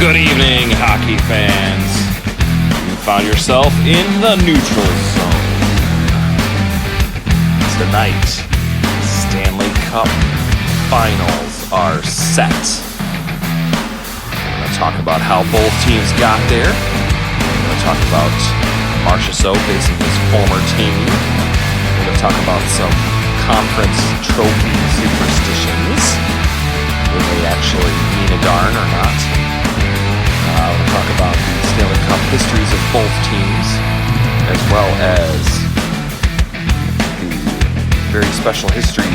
Good evening, hockey fans. You found yourself in the neutral zone. Tonight, Stanley Cup Finals are set. We're going to talk about how both teams got there. We're going to talk about Marchessault facing his former team. We're going to talk about some conference trophy superstitions. Will they actually mean a darn or not? We're going to talk about the Stanley Cup histories of both teams, as well as the very special history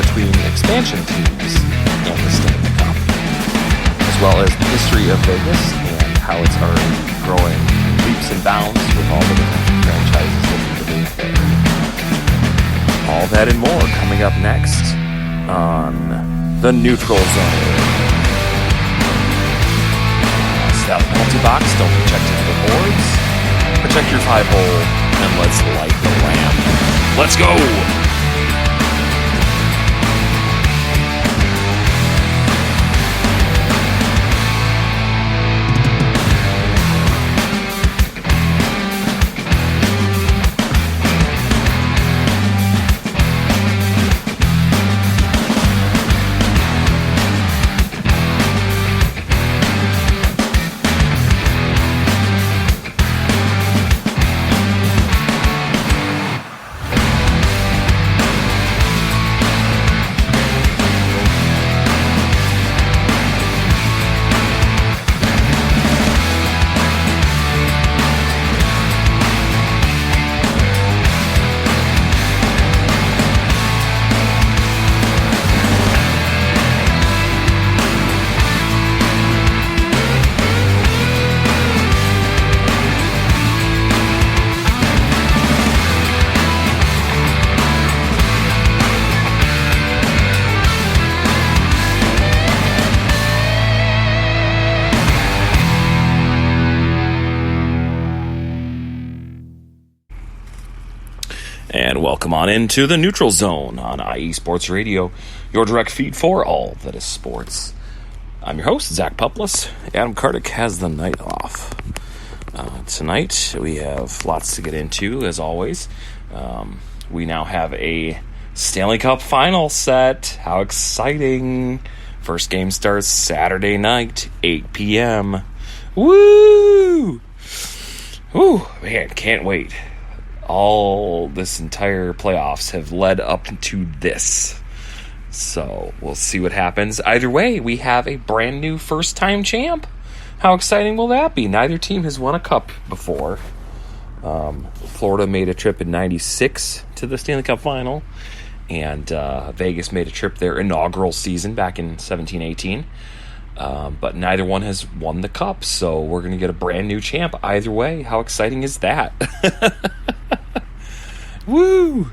between expansion teams and the Stanley Cup, as well as the history of Vegas and how it's already growing leaps and bounds with all the different franchises that we believe there. All that and more coming up next on The Neutral Zone. Stop the penalty box, don't project into the boards. Protect your 5-hole, and let's light the lamp. Let's go! And welcome on into the Neutral Zone on IE Sports Radio, your direct feed for all that is sports. I'm your host, Zach Puplis. Adam Kartik has the night off. Tonight, we have lots to get into, as always. We now have a Stanley Cup final set. How exciting. First game starts Saturday night, 8 p.m. Woo! Woo, man, can't wait. All this entire playoffs have led up to this. So we'll see what happens. Either way, we have a brand new first-time champ. How exciting will that be? Neither team has won a cup before. Florida made a trip in '96 to the Stanley Cup final, and Vegas made a trip their inaugural season back in 17-18. But neither one has won the cup, so we're going to get a brand new champ either way. How exciting is that? Woo!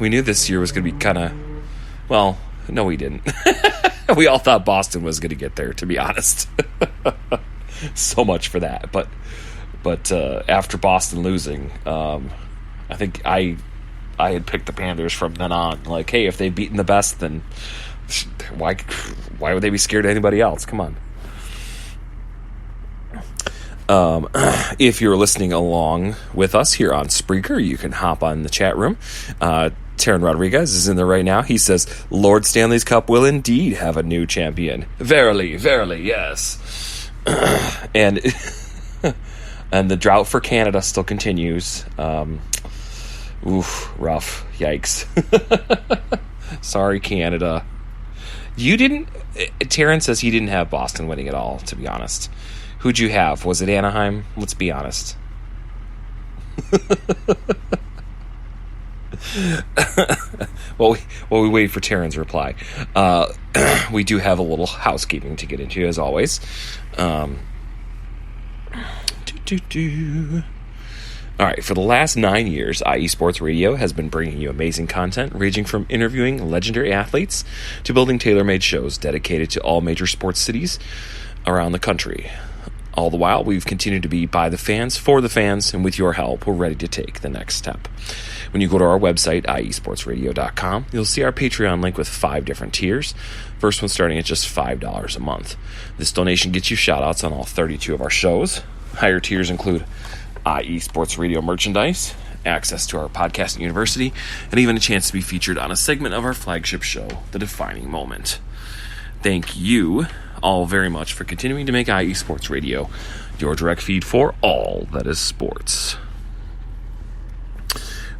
We knew this year was going to be kind of... Well, no, we didn't. We all thought Boston was going to get there, to be honest. So much for that. But after Boston losing, I think I had picked the Panthers from then on. Like, hey, if they've beaten the best, then why would they be scared of anybody else? Come on. If you're listening along with us here on Spreaker, you can hop on the chat room. Taryn Rodriguez is in there right now. He says, Lord Stanley's Cup will indeed have a new champion. Verily, verily, yes. And the drought for Canada still continues. Rough. Yikes. Sorry, Canada. Taryn says he didn't have Boston winning at all, to be honest. Who'd you have? Was it Anaheim? Let's be honest. While we wait for Taryn's reply, we do have a little housekeeping to get into, as always. All right, for the last 9 years, IE Sports Radio has been bringing you amazing content, ranging from interviewing legendary athletes to building tailor-made shows dedicated to all major sports cities around the country. All the while, we've continued to be by the fans, for the fans, and with your help, we're ready to take the next step. When you go to our website, iesportsradio.com, you'll see our Patreon link with 5 different tiers. First one starting at just $5 a month. This donation gets you shout-outs on all 32 of our shows. Higher tiers include IE Sports Radio merchandise, access to our podcasting university, and even a chance to be featured on a segment of our flagship show, The Defining Moment. Thank you all very much for continuing to make IE Sports Radio your direct feed for all that is sports.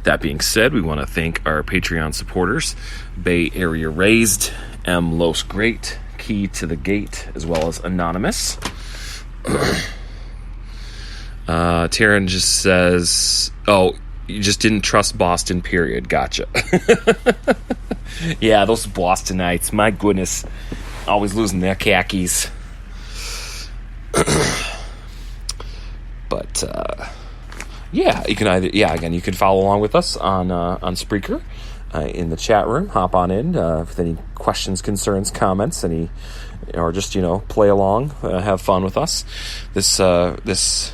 That being said, we want to thank our Patreon supporters, Bay Area Raised, M. Los Great, Key to the Gate, as well as Anonymous. Taryn just says, oh, you just didn't trust Boston, period. Gotcha. Yeah, those Bostonites, my goodness. Always losing their khakis. But, yeah, you can you can follow along with us on Spreaker in the chat room. Hop on in with any questions, concerns, comments, or just, play along, have fun with us this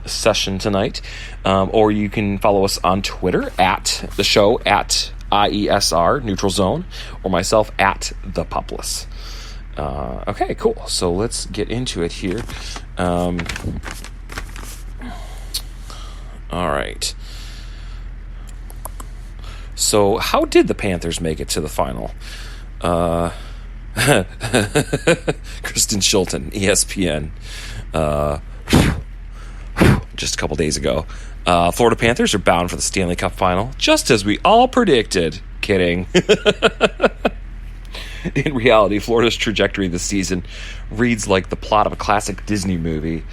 session tonight. Or you can follow us on Twitter at the show at IESR Neutral Zone, or myself at the Pupless. Okay, cool. So let's get into it here. All right. So how did the Panthers make it to the final? Kristen Schulten, ESPN, just a couple days ago. Florida Panthers are bound for the Stanley Cup final, just as we all predicted. Kidding. In reality, Florida's trajectory this season reads like the plot of a classic Disney movie,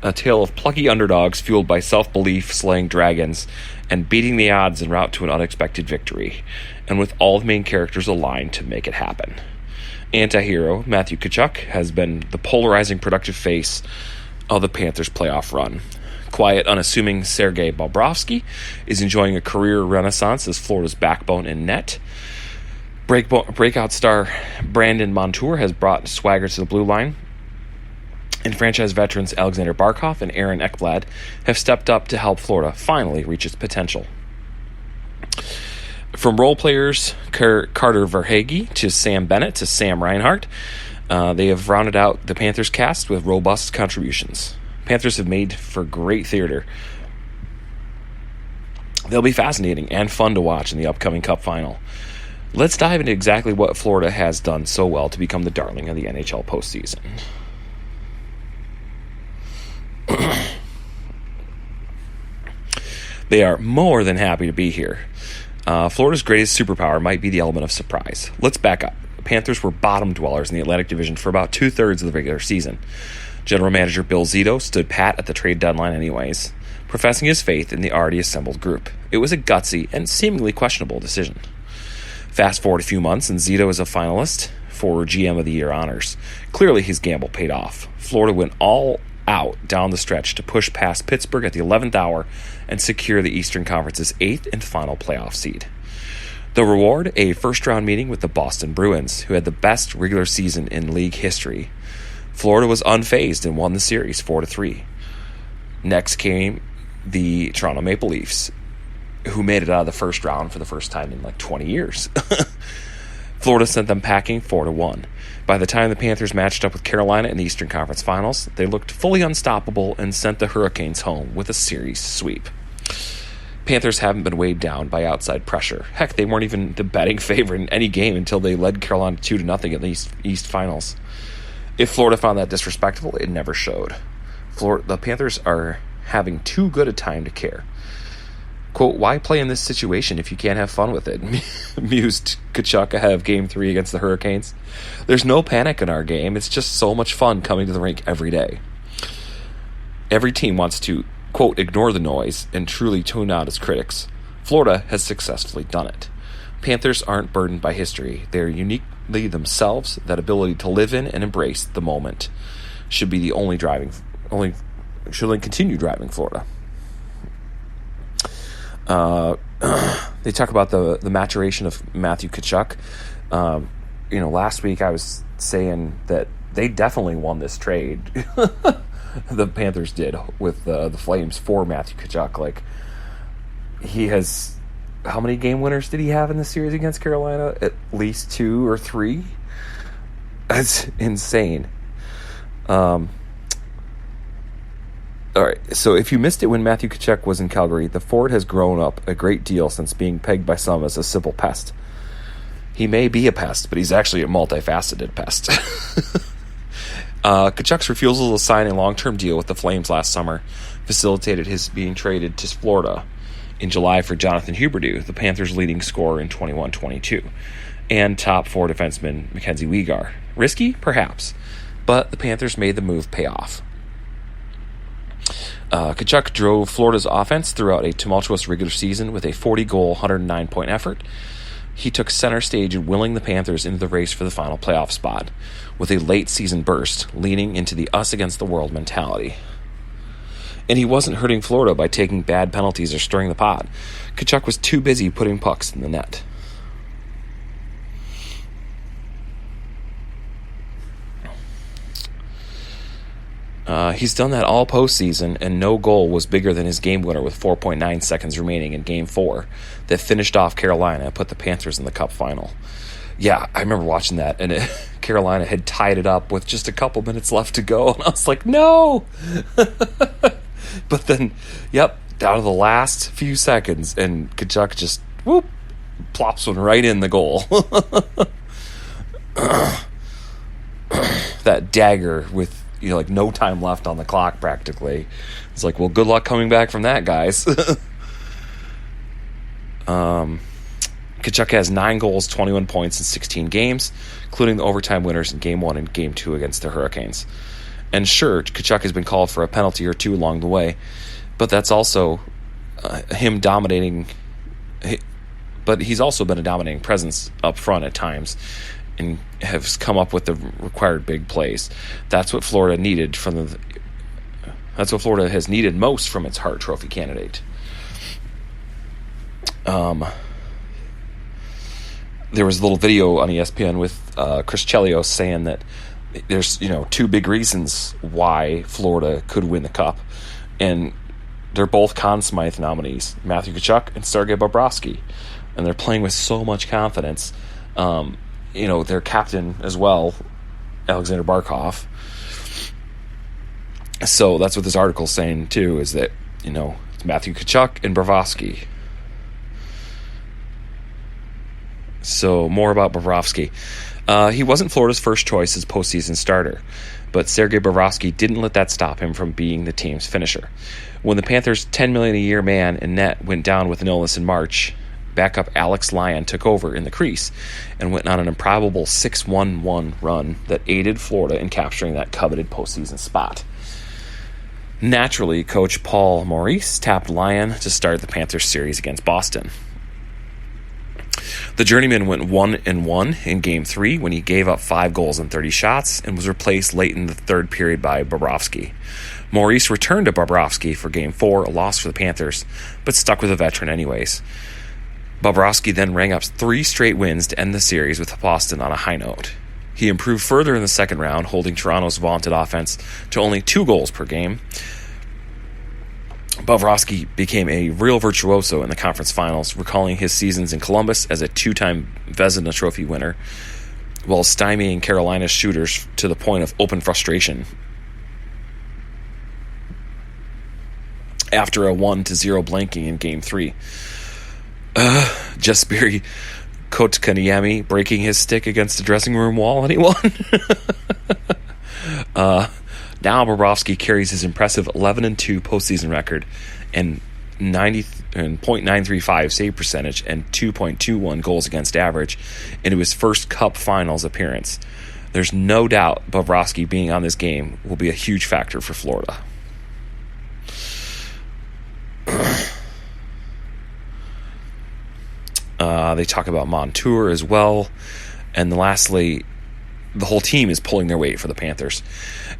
a tale of plucky underdogs fueled by self-belief, slaying dragons, and beating the odds en route to an unexpected victory, and with all the main characters aligned to make it happen. Anti-hero Matthew Tkachuk has been the polarizing productive face of the Panthers' playoff run. Quiet, unassuming Sergei Bobrovsky is enjoying a career renaissance as Florida's backbone in net. Breakout star Brandon Montour has brought swagger to the blue line, and franchise veterans Alexander Barkov and Aaron Ekblad have stepped up to help Florida finally reach its potential. From role players Carter Verhaeghe to Sam Bennett to Sam Reinhart, they have rounded out the Panthers cast with robust contributions. Panthers have made for great theater. They'll be fascinating and fun to watch in the upcoming Cup final. Let's dive into exactly what Florida has done so well to become the darling of the NHL postseason. They are more than happy to be here. Florida's greatest superpower might be the element of surprise. Let's back up. The Panthers were bottom dwellers in the Atlantic Division for about 2/3 of the regular season. General manager Bill Zito stood pat at the trade deadline anyways, professing his faith in the already assembled group. It was a gutsy and seemingly questionable decision. Fast forward a few months, and Zito is a finalist for GM of the Year honors. Clearly, his gamble paid off. Florida went all out down the stretch to push past Pittsburgh at the 11th hour and secure the Eastern Conference's 8th and final playoff seed. The reward, a first-round meeting with the Boston Bruins, who had the best regular season in league history. Florida was unfazed and won the series 4-3. Next came the Toronto Maple Leafs, who made it out of the first round for the first time in like 20 years. Florida sent them packing 4-1. By the time the Panthers matched up with Carolina in the Eastern Conference Finals, they looked fully unstoppable and sent the Hurricanes home with a series sweep. Panthers haven't been weighed down by outside pressure. Heck, they weren't even the betting favorite in any game until they led Carolina 2-0 in the East Finals. If Florida found that disrespectful, it never showed. The Panthers are having too good a time to care. Quote, why play in this situation if you can't have fun with it? Mused Tkachuk ahead of Game 3 against the Hurricanes. There's no panic in our game. It's just so much fun coming to the rink every day. Every team wants to, quote, ignore the noise and truly tune out its critics. Florida has successfully done it. Panthers aren't burdened by history. They are uniquely themselves. That ability to live in and embrace the moment should be the should continue driving Florida. They talk about the maturation of Matthew Tkachuk. Last week I was saying that they definitely won this trade. the Panthers did with the Flames for Matthew Tkachuk. Like, he has... How many game winners did he have in the series against Carolina? At least 2 or 3? That's insane. All right, so if you missed it when Matthew Tkachuk was in Calgary, the forward has grown up a great deal since being pegged by some as a simple pest. He may be a pest, but he's actually a multifaceted pest. Tkachuk's refusal to sign a long-term deal with the Flames last summer facilitated his being traded to Florida in July for Jonathan Huberdeau, the Panthers' leading scorer in 21-22, and top 4 defenseman Mackenzie Weegar. Risky? Perhaps. But the Panthers made the move pay off. Tkachuk drove Florida's offense throughout a tumultuous regular season with a 40-goal, 109-point effort. He took center stage in willing the Panthers into the race for the final playoff spot, with a late-season burst, leaning into the us-against-the-world mentality. And he wasn't hurting Florida by taking bad penalties or stirring the pot. Tkachuk was too busy putting pucks in the net. He's done that all postseason, and no goal was bigger than his game winner with 4.9 seconds remaining in Game 4 that finished off Carolina and put the Panthers in the Cup final. Yeah, I remember watching that, and Carolina had tied it up with just a couple minutes left to go, and I was like, no! But then, down to the last few seconds, and Tkachuk just, plops one right in the goal. That dagger with, no time left on the clock practically. It's like, well, good luck coming back from that, guys. Tkachuk has 9 goals, 21 points in 16 games, including the overtime winners in Game 1 and Game 2 against the Hurricanes. And sure, Tkachuk has been called for a penalty or 2 along the way, but that's also him dominating. But he's also been a dominating presence up front at times and has come up with the required big plays. That's what Florida needed that's what Florida has needed most from its Hart Trophy candidate. There was a little video on ESPN with Chris Chelios saying that there's 2 big reasons why Florida could win the Cup, and they're both Conn Smythe nominees, Matthew Tkachuk and Sergei Bobrovsky, and they're playing with so much confidence. Their captain as well, Alexander Barkov. So that's what this article's saying too, is that it's Matthew Tkachuk and Bobrovsky. So more about Bobrovsky. He wasn't Florida's first choice as postseason starter, but Sergei Bobrovsky didn't let that stop him from being the team's finisher. When the Panthers' $10 million a year man in net went down with an illness in March, backup Alex Lyon took over in the crease and went on an improbable 6-1-1 run that aided Florida in capturing that coveted postseason spot. Naturally, coach Paul Maurice tapped Lyon to start the Panthers series against Boston. The journeyman went 1-1 in Game 3 when he gave up 5 goals and 30 shots and was replaced late in the third period by Bobrovsky. Maurice returned to Bobrovsky for Game 4, a loss for the Panthers, but stuck with a veteran anyways. Bobrovsky then rang up 3 straight wins to end the series with Boston on a high note. He improved further in the second round, holding Toronto's vaunted offense to only 2 goals per game. Bobrovsky became a real virtuoso in the conference finals, recalling his seasons in Columbus as a 2-time Vezina Trophy winner, while stymieing Carolina's shooters to the point of open frustration. After a 1-0 blanking in Game 3. Jesperi Kotkaniemi breaking his stick against the dressing room wall, anyone? Now Bobrovsky carries his impressive 11-2 postseason record and .935 save percentage and 2.21 goals against average into his first Cup Finals appearance. There's no doubt Bobrovsky being on this game will be a huge factor for Florida. They talk about Montour as well. And lastly, the whole team is pulling their weight for the Panthers.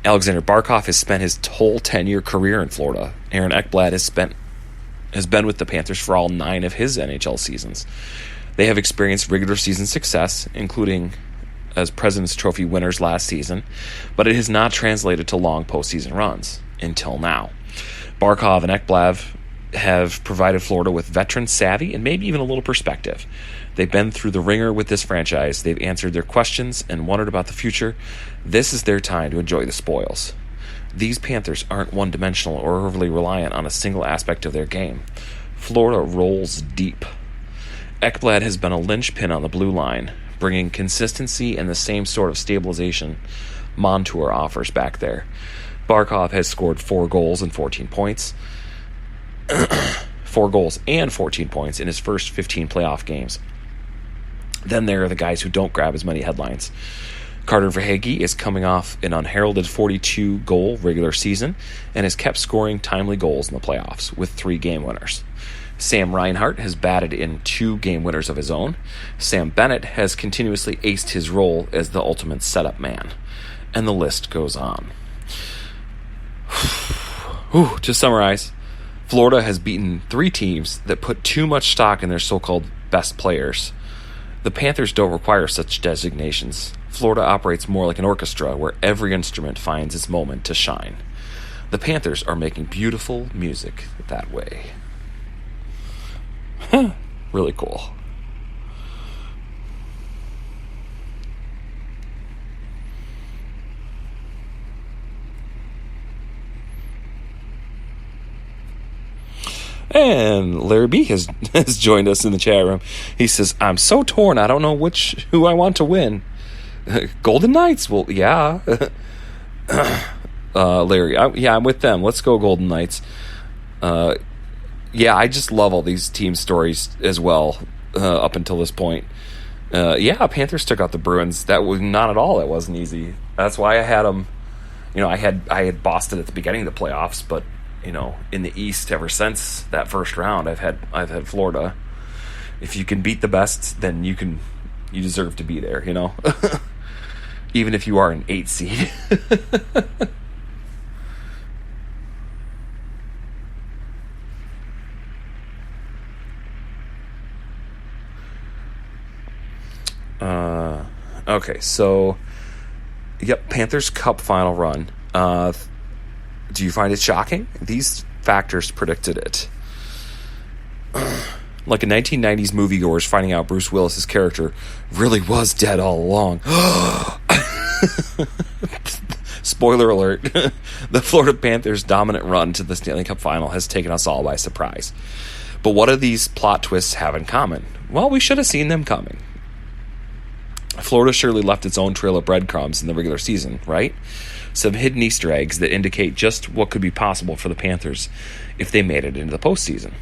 Alexander Barkov has spent his whole 10-year career in Florida. Aaron Ekblad has been with the Panthers for all 9 of his NHL seasons. They have experienced regular season success, including as President's Trophy winners last season, but it has not translated to long postseason runs until now. Barkov and Ekblad have provided Florida with veteran savvy and maybe even a little perspective. They've been through the ringer with this franchise. They've answered their questions and wondered about the future. This is their time to enjoy the spoils. These Panthers aren't one-dimensional or overly reliant on a single aspect of their game. Florida rolls deep. Ekblad has been a linchpin on the blue line, bringing consistency and the same sort of stabilization Montour offers back there. Barkov has scored 4 goals and 14 points. 4 goals and 14 points in his first 15 playoff games. Then there are the guys who don't grab as many headlines. Carter Verhaeghe is coming off an unheralded 42-goal regular season and has kept scoring timely goals in the playoffs with 3 game winners. Sam Reinhart has batted in 2 game winners of his own. Sam Bennett has continuously aced his role as the ultimate setup man. And the list goes on. To summarize, Florida has beaten 3 teams that put too much stock in their so-called best players. The Panthers don't require such designations. Florida operates more like an orchestra where every instrument finds its moment to shine. The Panthers are making beautiful music that way. Really cool. And Larry B has joined us in the chat room. He says, I'm so torn. I don't know who I want to win. Golden Knights. Well, yeah. Larry, I'm with them. Let's go Golden Knights. Yeah, I just love all these team stories as well up until this point. Panthers took out the Bruins. That was not at all. That wasn't easy. That's why I had them. I had Boston at the beginning of the playoffs, but in the East ever since that first round, I've had Florida. If you can beat the best, then you deserve to be there. Even if you are an 8 seed. Okay, so Panthers Cup final run. Do you find it shocking? These factors predicted it. Like a 1990s moviegoers finding out Bruce Willis's character really was dead all along. Spoiler alert. The Florida Panthers' dominant run to the Stanley Cup final has taken us all by surprise. But what do these plot twists have in common? Well, we should have seen them coming. Florida surely left its own trail of breadcrumbs in the regular season, right? Some hidden Easter eggs that indicate just what could be possible for the Panthers if they made it into the postseason.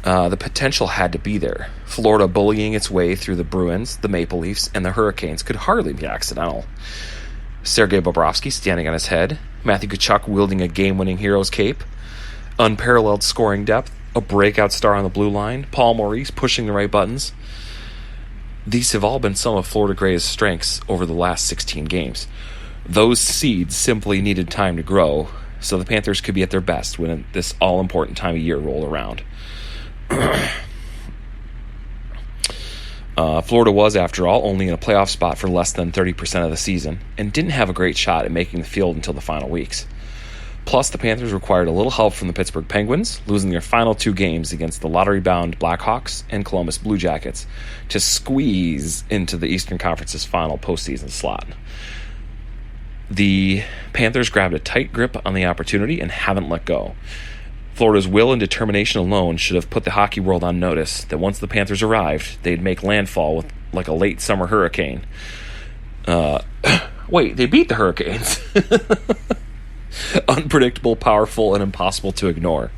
The potential had to be there. Florida bullying its way through the Bruins, the Maple Leafs, and the Hurricanes could hardly be accidental. Sergei Bobrovsky standing on his head, Matthew Tkachuk wielding a game-winning hero's cape, unparalleled scoring depth, a breakout star on the blue line, Paul Maurice pushing the right buttons. These have all been some of Florida Gray's strengths over the last 16 games. Those seeds simply needed time to grow, so the Panthers could be at their best when this all-important time of year rolled around. Florida was, after all, only in a playoff spot for less than 30% of the season and didn't have a great shot at making the field until the final weeks. Plus, the Panthers required a little help from the Pittsburgh Penguins, losing their final 2 games against the lottery-bound Blackhawks and Columbus Blue Jackets to squeeze into the Eastern Conference's final postseason slot. The Panthers grabbed a tight grip on the opportunity and haven't let go. Florida's will and determination alone should have put the hockey world on notice that once the Panthers arrived, they'd make landfall with like a late summer hurricane. Wait, they beat the Hurricanes. Unpredictable, powerful, and impossible to ignore.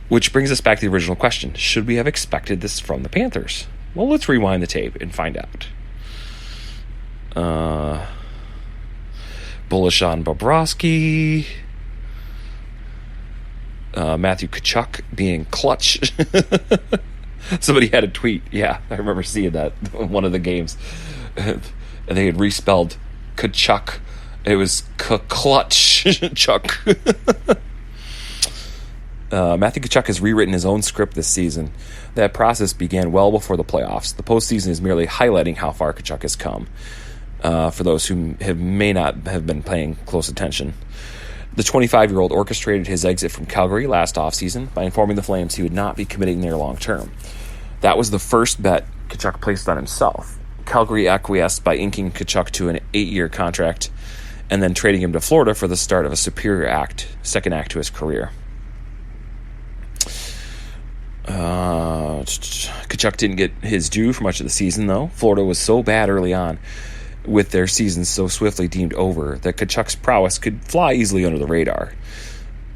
Which brings us back to the original question. Should we have expected this from the Panthers? Well, let's rewind the tape and find out. Bullish on Bobrovsky. Matthew Tkachuk being clutch. Somebody had a tweet. Yeah, I remember seeing that in one of the games. And they had respelled Tkachuk. It was clutch Chuck. Matthew Tkachuk has rewritten his own script this season. That process began well before the playoffs. The postseason is merely highlighting how far Tkachuk has come, for those who may not have been paying close attention. The 25-year-old orchestrated his exit from Calgary last offseason by informing the Flames he would not be committing there long term. That was the first bet Tkachuk placed on himself. Calgary acquiesced by inking Tkachuk to an 8-year contract and then trading him to Florida for the start of a second act to his career. Tkachuk didn't get his due for much of the season, though. Florida was so bad early on, with their season so swiftly deemed over, that Tkachuk's prowess could fly easily under the radar.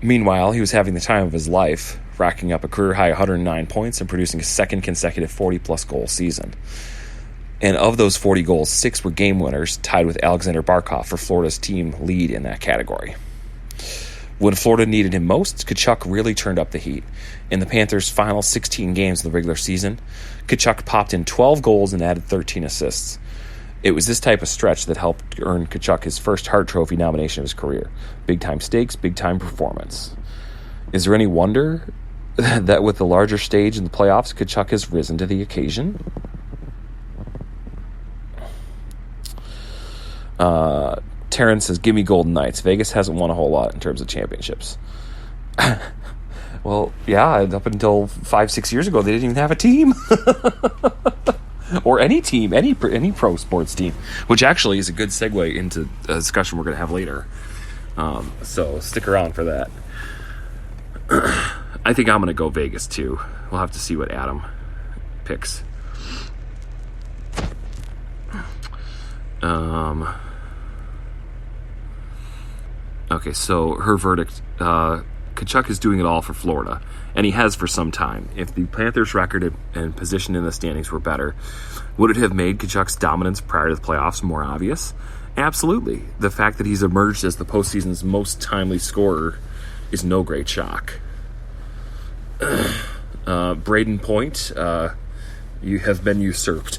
Meanwhile, he was having the time of his life, racking up a career-high 109 points and producing a second consecutive 40-plus goal season. And of those 40 goals, 6 were game winners, tied with Alexander Barkov for Florida's team lead in that category. When Florida needed him most, Tkachuk really turned up the heat. In the Panthers' final 16 games of the regular season, Tkachuk popped in 12 goals and added 13 assists. It was this type of stretch that helped earn Tkachuk his first Hart Trophy nomination of his career. Big-time stakes, big-time performance. Is there any wonder that with the larger stage in the playoffs, Tkachuk has risen to the occasion? Terrence says, give me Golden Knights. Vegas hasn't won a whole lot in terms of championships. Well, yeah, up until 5-6 years ago, they didn't even have a team. Or any team, any pro sports team, which actually is a good segue into a discussion we're going to have later. So stick around for that. I think I'm going to go Vegas too. We'll have to see what Adam picks. Okay, so her verdict, Tkachuk is doing it all for Florida, and he has for some time. If the Panthers' record and position in the standings were better, would it have made Tkachuk's dominance prior to the playoffs more obvious? Absolutely. The fact that he's emerged as the postseason's most timely scorer is no great shock. Braden Point, you have been usurped.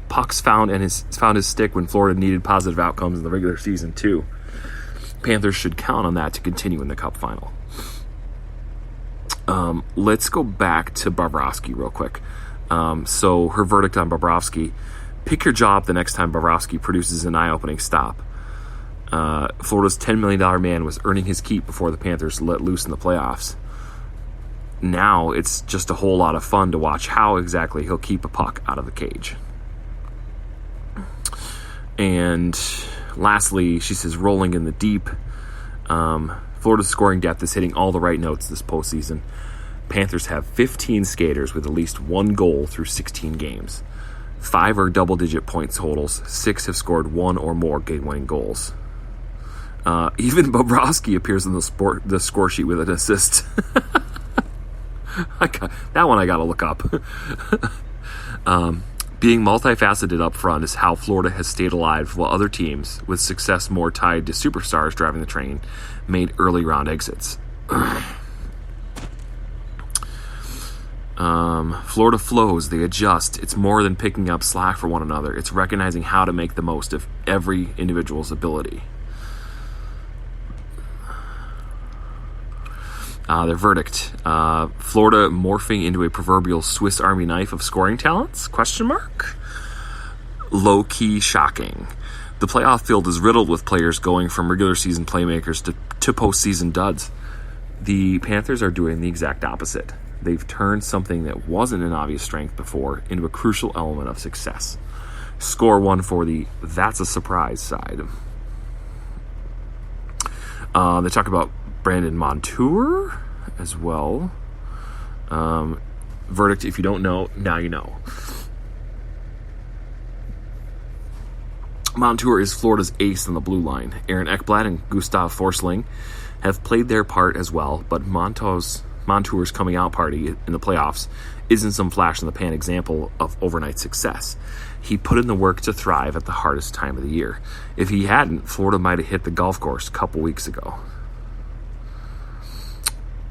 Puck's found his stick when Florida needed positive outcomes in the regular season too. Panthers should count on that to continue in the Cup final. Let's go back to Bobrovsky real quick. So her verdict on Bobrovsky: pick your jaw up the next time Bobrovsky produces an eye-opening stop. Florida's $10 million man was earning his keep before the Panthers let loose in the playoffs. Now it's just a whole lot of fun to watch how exactly he'll keep a puck out of the cage. And lastly, she says, rolling in the deep. Florida's scoring depth is hitting all the right notes this postseason. Panthers have 15 skaters with at least 1 goal through 16 games. 5 are double-digit point totals. 6 have scored 1 or more game-winning goals. Even Bobrovsky appears on the score sheet with an assist. That one I got to look up. Being multifaceted up front is how Florida has stayed alive, while other teams, with success more tied to superstars driving the train, made early round exits. Florida flows, they adjust. It's more than picking up slack for one another. It's recognizing how to make the most of every individual's ability. Their verdict: Florida morphing into a proverbial Swiss Army knife of scoring talents? ? Low-key shocking. The playoff field is riddled with players going from regular season playmakers to postseason duds. The Panthers are doing the exact opposite. They've turned something that wasn't an obvious strength before into a crucial element of success. Score one for the "that's a surprise" side. They talk about Brandon Montour as well. Verdict: if you don't know, now you know. Montour is Florida's ace on the blue line. Aaron Ekblad and Gustav Forsling have played their part as well, but Montour's coming out party in the playoffs isn't some flash-in-the-pan example of overnight success. He put in the work to thrive at the hardest time of the year. If he hadn't, Florida might have hit the golf course a couple weeks ago.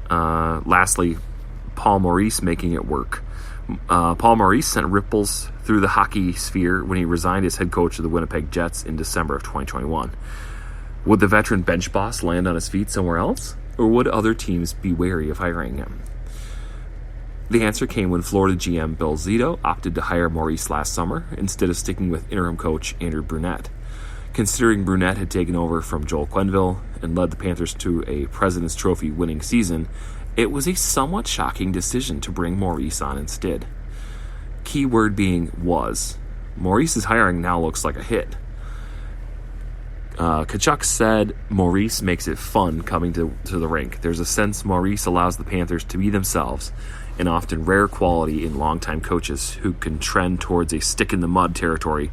Lastly, Paul Maurice making it work. Paul Maurice sent ripples through the hockey sphere when he resigned as head coach of the Winnipeg Jets in December of 2021. Would the veteran bench boss land on his feet somewhere else, or would other teams be wary of hiring him? The answer came when Florida GM Bill Zito opted to hire Maurice last summer instead of sticking with interim coach Andrew Brunette. Considering Brunette had taken over from Joel Quenneville and led the Panthers to a President's Trophy winning season, it was a somewhat shocking decision to bring Maurice on instead. Key word being was. Maurice's hiring now looks like a hit. Tkachuk said Maurice makes it fun coming to the rink. There's a sense Maurice allows the Panthers to be themselves, an often rare quality in longtime coaches who can trend towards a stick-in-the-mud territory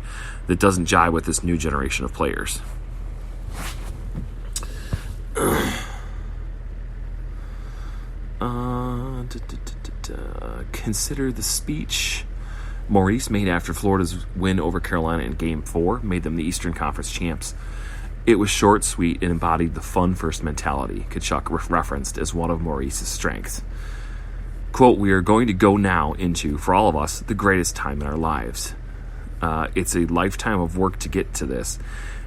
that doesn't jive with this new generation of players. Consider the speech Maurice made after Florida's win over Carolina in Game 4 made them the Eastern Conference champs. It was short, sweet, and embodied the fun-first mentality Tkachuk referenced as one of Maurice's strengths. Quote, "We are going to go now into, for all of us, the greatest time in our lives. It's a lifetime of work to get to this,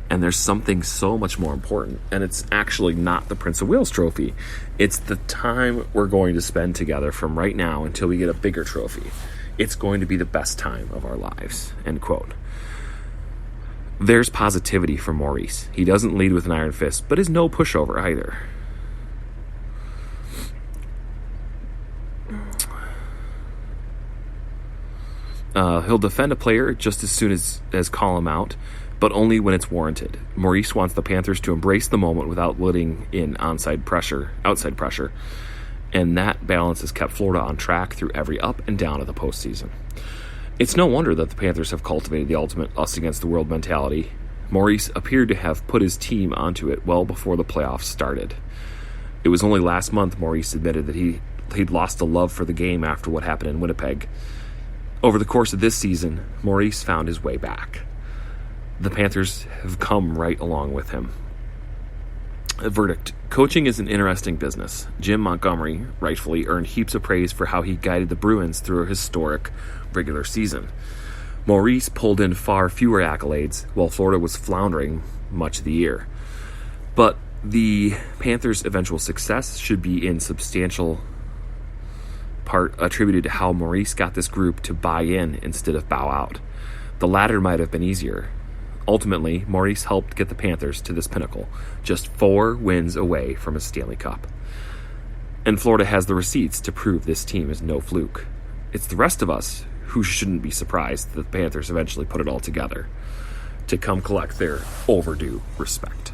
and there's something so much more important, and it's actually not the Prince of Wales trophy. It's the time we're going to spend together from right now until we get a bigger trophy. It's going to be the best time of our lives," end quote. There's positivity from Maurice. He doesn't lead with an iron fist, but is no pushover either. He'll defend a player just as soon as call him out, but only when it's warranted. Maurice wants the Panthers to embrace the moment without letting in outside pressure, and that balance has kept Florida on track through every up and down of the postseason. It's no wonder that the Panthers have cultivated the ultimate us-against-the-world mentality. Maurice appeared to have put his team onto it well before the playoffs started. It was only last month Maurice admitted that he'd lost a love for the game after what happened in Winnipeg. Over the course of this season, Maurice found his way back. The Panthers have come right along with him. A verdict. Coaching is an interesting business. Jim Montgomery rightfully earned heaps of praise for how he guided the Bruins through a historic regular season. Maurice pulled in far fewer accolades, while Florida was floundering much of the year. But the Panthers' eventual success should be in substantial part attributed to how Maurice got this group to buy in instead of bow out. The latter might have been easier. Ultimately, Maurice helped get the Panthers to this pinnacle, just 4 wins away from a Stanley Cup. And Florida has the receipts to prove this team is no fluke. It's the rest of us who shouldn't be surprised that the Panthers eventually put it all together to come collect their overdue respect.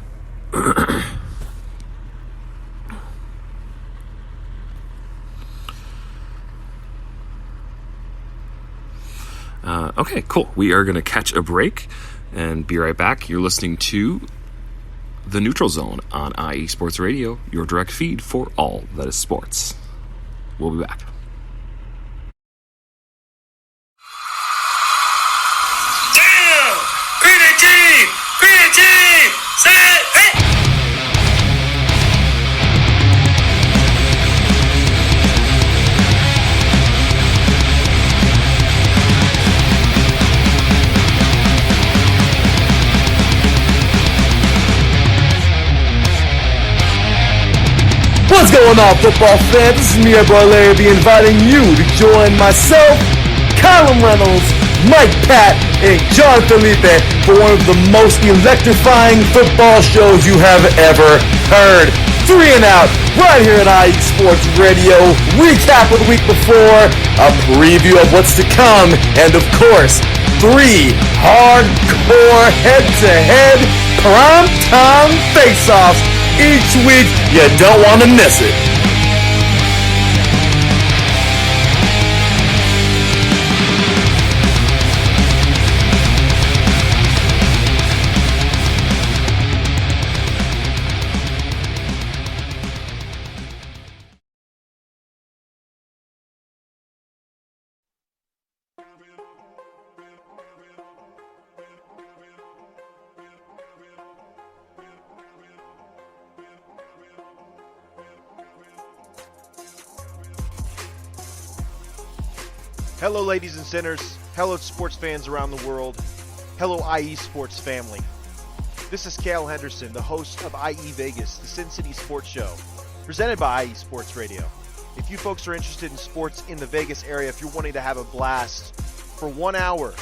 Okay, cool. We are going to catch a break and be right back. You're listening to The Neutral Zone on IE Sports Radio, your direct feed for all that is sports. We'll be back. Damn! Green team! Set! Hey! What's going on, football fans? This is me, your boy Larry, inviting you to join myself, Callum Reynolds, Mike Pat, and John Felipe for one of the most electrifying football shows you have ever heard. 3 and Out, right here at IE Sports Radio. Recap of the week before, a preview of what's to come, and of course, 3 hardcore head-to-head prime-time face-offs each week. You don't want to miss it. Hello, ladies and sinners. Hello, sports fans around the world. Hello, IE Sports family. This is Cale Henderson, the host of IE Vegas, the Sin City Sports Show, presented by IE Sports Radio. If you folks are interested in sports in the Vegas area, if you're wanting to have a blast for 1 hour,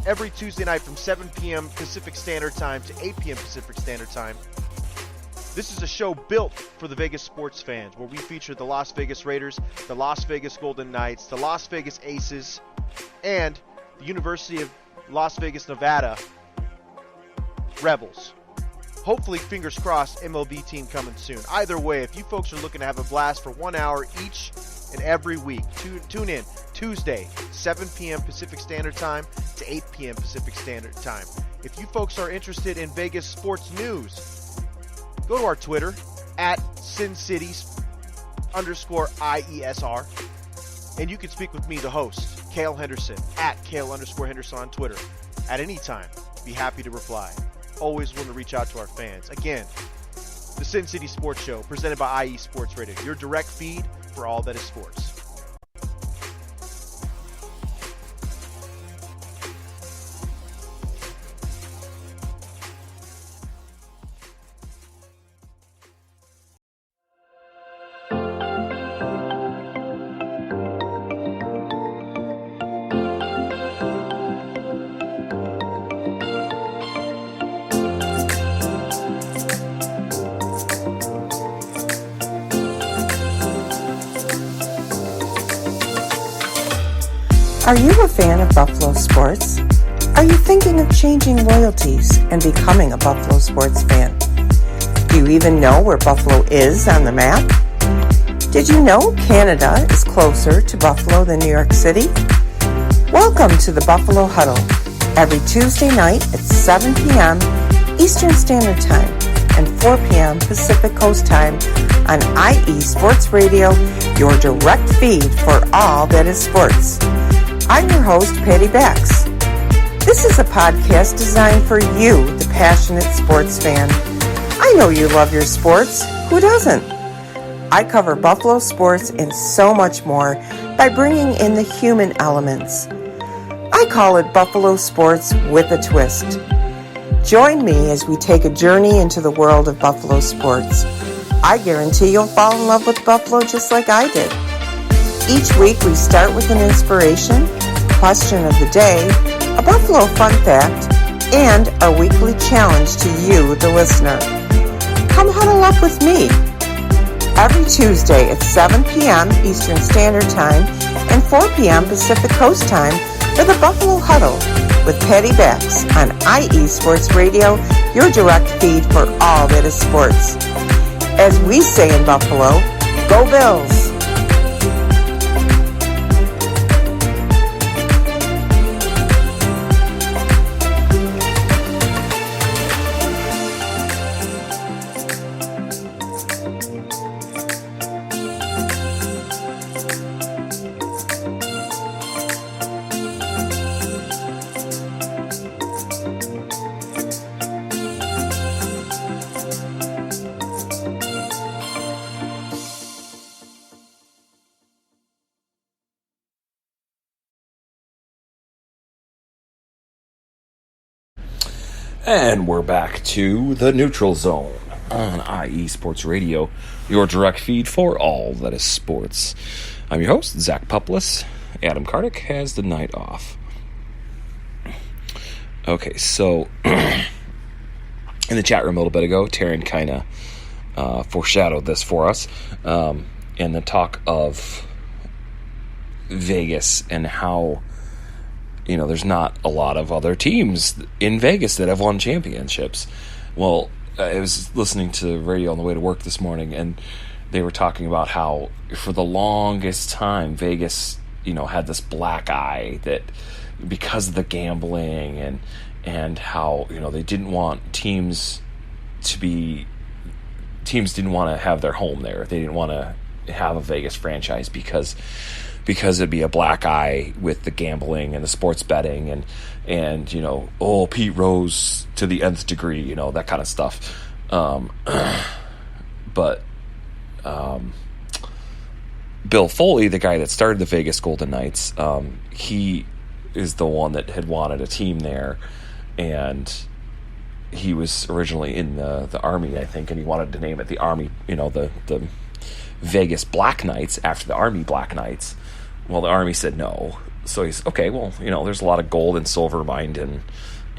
every Tuesday night from 7 p.m. Pacific Standard Time to 8 p.m. Pacific Standard Time, this is a show built for the Vegas sports fans, where we feature the Las Vegas Raiders, the Las Vegas Golden Knights, the Las Vegas Aces, and the University of Las Vegas, Nevada Rebels. Hopefully, fingers crossed, MLB team coming soon. Either way, if you folks are looking to have a blast for 1 hour each and every week, tune in Tuesday, 7 p.m. Pacific Standard Time to 8 p.m. Pacific Standard Time. If you folks are interested in Vegas sports news, go to our Twitter, at SinCities_IESR, and you can speak with me, the host, Cale Henderson, at Cale_Henderson on Twitter. At any time, be happy to reply. Always want to reach out to our fans. Again, the Sin City Sports Show, presented by IE Sports Radio, your direct feed for all that is sports. Are you a fan of Buffalo sports? Are you thinking of changing loyalties and becoming a Buffalo sports fan? Do you even know where Buffalo is on the map? Did you know Canada is closer to Buffalo than New York City? Welcome to the Buffalo Huddle, every Tuesday night at 7 p.m. Eastern Standard Time and 4 p.m. Pacific Coast Time on IE Sports Radio, your direct feed for all that is sports. I'm your host, Patty Bax. This is a podcast designed for you, the passionate sports fan. I know you love your sports. Who doesn't? I cover Buffalo sports and so much more by bringing in the human elements. I call it Buffalo Sports with a Twist. Join me as we take a journey into the world of Buffalo sports. I guarantee you'll fall in love with Buffalo just like I did. Each week we start with an inspiration, question of the day, a Buffalo fun fact, and our weekly challenge to you, the listener. Come huddle up with me every Tuesday at 7 p.m. Eastern Standard Time and 4 p.m. Pacific Coast Time for the Buffalo Huddle with Patty Bax on IE Sports Radio, your direct feed for all that is sports. As we say in Buffalo, go Bills! And we're back to the Neutral Zone on IE Sports Radio, your direct feed for all that is sports. I'm your host, Zach Puplis. Adam Kartik has the night off. Okay, so in the chat room a little bit ago, Taryn kind of foreshadowed this for us in the talk of Vegas and how, you know, there's not a lot of other teams in Vegas that have won championships. Well, I was listening to the radio on the way to work this morning, and they were talking about how for the longest time Vegas, you know, had this black eye that because of the gambling and how, you know, they didn't want teams didn't want to have their home there. They didn't want to have a Vegas franchise because it'd be a black eye with the gambling and the sports betting and you know, oh, Pete Rose to the nth degree, you know, that kind of stuff. But Bill Foley, the guy that started the Vegas Golden Knights, he is the one that had wanted a team there, and he was originally in the Army, I think, and he wanted to name it the Army, the Vegas Black Knights after the Army Black Knights. Well, the Army said no. So he's, okay, well, there's a lot of gold and silver mined in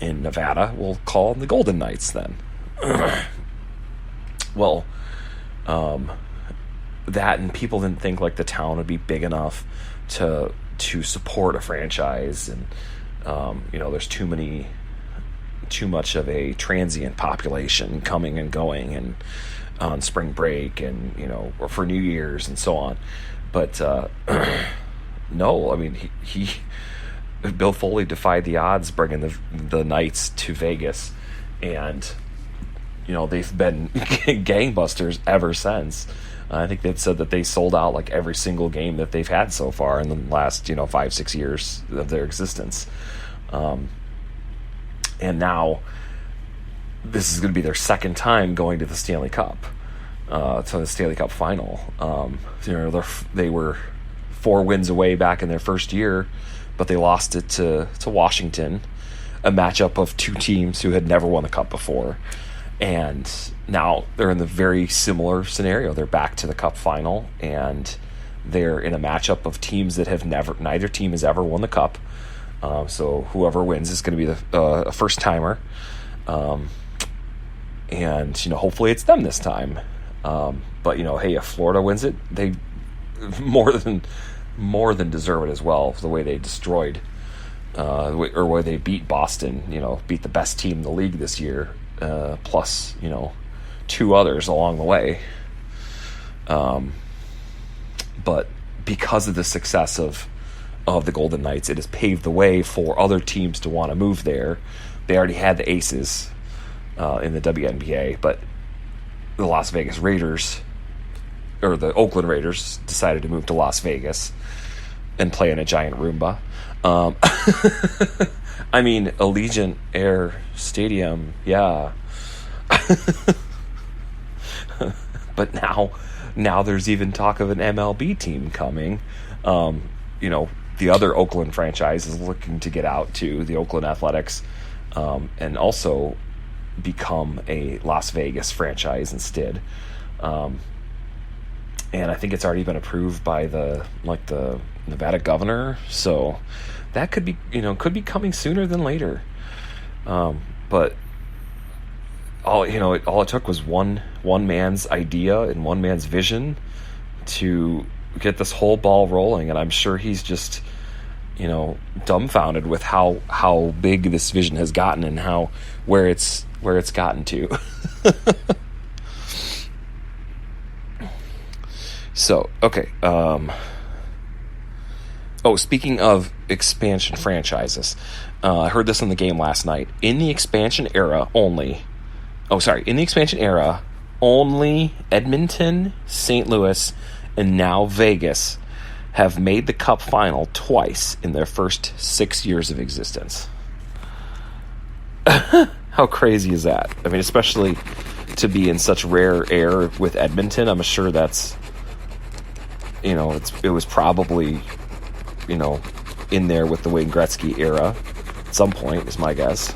Nevada. We'll call them the Golden Knights then. Well, that, and people didn't think like the town would be big enough to support a franchise, and there's too much of a transient population coming and going, and on spring break, and or for New Year's and so on. But no, I mean, he Bill Foley defied the odds bringing the Knights to Vegas, and they've been gangbusters ever since. I think they've said that they sold out like every single game that they've had so far in the last 5-6 years of their existence. And now this is going to be their second time going to the Stanley Cup, to the Stanley Cup final. They were 4 wins away back in their first year, but they lost it to Washington, a matchup of 2 teams who had never won the Cup before. And now they're in the very similar scenario. They're back to the Cup final, and they're in a matchup of teams that neither team has ever won the Cup. So whoever wins is going to be a first-timer. And, hopefully it's them this time. But, hey, if Florida wins it, they more than deserve it as well, the way they destroyed, or where they beat Boston, beat the best team in the league this year, plus, 2 others along the way. But because of the success of the Golden Knights, it has paved the way for other teams to want to move there. They already had the Aces in the WNBA, but the Las Vegas Raiders, or the Oakland Raiders, decided to move to Las Vegas and play in a giant Roomba. I mean, Allegiant Air Stadium, yeah. But now there's even talk of an MLB team coming. The other Oakland franchise is looking to get out to the Oakland Athletics, and also become a Las Vegas franchise instead. And I think it's already been approved by the Nevada governor, so that could be coming sooner than later. But all it took was one man's idea and one man's vision to get this whole ball rolling, and I'm sure he's just dumbfounded with how big this vision has gotten and where it's gotten to. So, okay. Speaking of expansion franchises, I heard this in the game last night. In the expansion era only Edmonton, St. Louis, and now Vegas have made the Cup final twice in their first 6 years of existence. How crazy is that? I mean, especially to be in such rare air with Edmonton. I'm sure that's, it was probably, in there with the Wayne Gretzky era at some point, is my guess.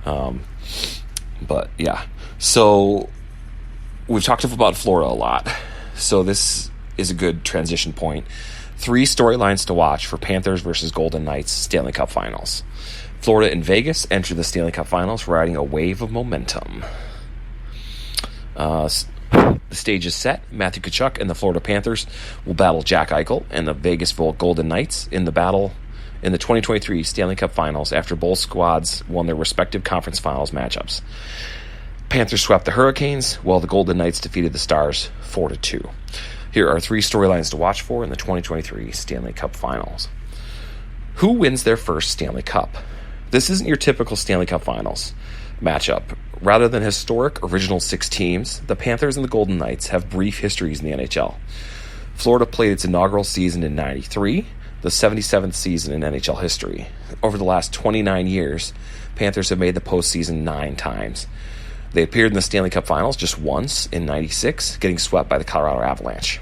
But yeah, so we've talked about Florida a lot, so this is a good transition point. 3 storylines to watch for Panthers versus Golden Knights Stanley Cup Finals. Florida and Vegas enter the Stanley Cup Finals riding a wave of momentum. The stage is set. Matthew Tkachuk and the Florida Panthers will battle Jack Eichel and the Vegasville Golden Knights in the battle in the 2023 Stanley Cup Finals after both squads won their respective conference finals matchups. Panthers swept the Hurricanes, while the Golden Knights defeated the Stars 4-2. Here are 3 storylines to watch for in the 2023 Stanley Cup Finals. Who wins their first Stanley Cup? This isn't your typical Stanley Cup Finals matchup. Rather than historic original 6 teams, the Panthers and the Golden Knights have brief histories in the NHL. Florida played its inaugural season in '93, the 77th season in NHL history. Over the last 29 years, Panthers have made the postseason 9 times. They appeared in the Stanley Cup Finals just once in '96, getting swept by the Colorado Avalanche.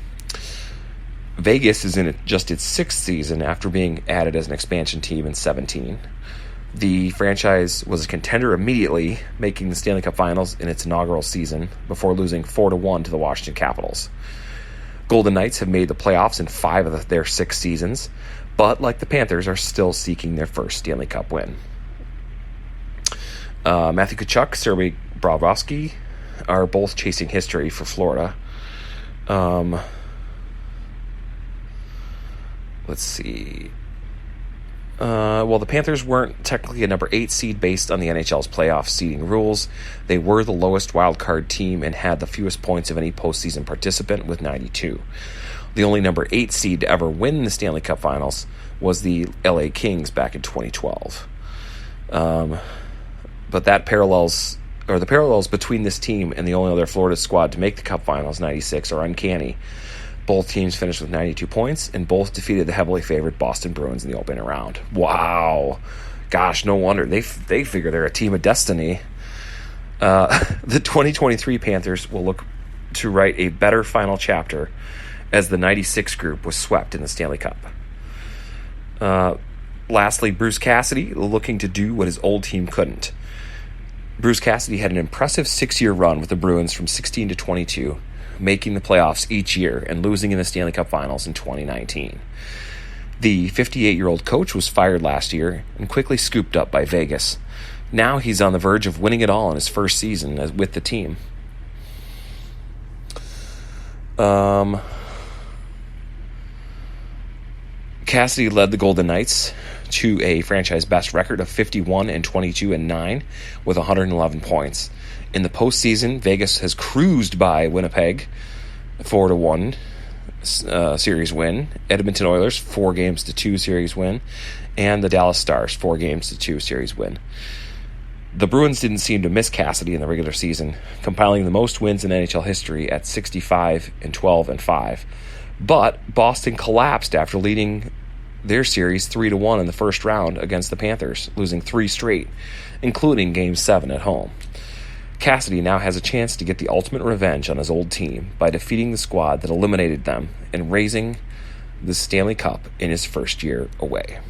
Vegas is in just its 6th season after being added as an expansion team in '17. The franchise was a contender immediately, making the Stanley Cup Finals in its inaugural season before losing 4-1 to the Washington Capitals. Golden Knights have made the playoffs in 5 of their 6 seasons, but like the Panthers, are still seeking their first Stanley Cup win. Matthew Tkachuk, Sergei Bobrovsky are both chasing history for Florida. Let's see. Well, the Panthers weren't technically a number 8 seed based on the NHL's playoff seeding rules. They were the lowest wildcard team and had the fewest points of any postseason participant with 92. The only number 8 seed to ever win the Stanley Cup Finals was the LA Kings back in 2012. But the parallels between this team and the only other Florida squad to make the Cup Finals, 96, are uncanny. Both teams finished with 92 points, and both defeated the heavily favored Boston Bruins in the opening round. Wow. Gosh, no wonder. They figure they're a team of destiny. The 2023 Panthers will look to write a better final chapter as the 96 group was swept in the Stanley Cup. Lastly, Bruce Cassidy looking to do what his old team couldn't. Bruce Cassidy had an impressive 6-year run with the Bruins from 16 to 22, making the playoffs each year and losing in the Stanley Cup Finals in 2019. The 58-year-old coach was fired last year and quickly scooped up by Vegas. Now he's on the verge of winning it all in his first season with the team. Cassidy led the Golden Knights to a franchise best record of 51-22-9 with 111 points. In the postseason, Vegas has cruised by Winnipeg 4-1 series win, Edmonton Oilers 4-2 series win, and the Dallas Stars 4-2 series win. The Bruins didn't seem to miss Cassidy in the regular season, compiling the most wins in NHL history at 65-12-5. But Boston collapsed after leading their series 3-1 in the first round against the Panthers, losing 3 straight, including Game 7 at home. Cassidy now has a chance to get the ultimate revenge on his old team by defeating the squad that eliminated them and raising the Stanley Cup in his first year away.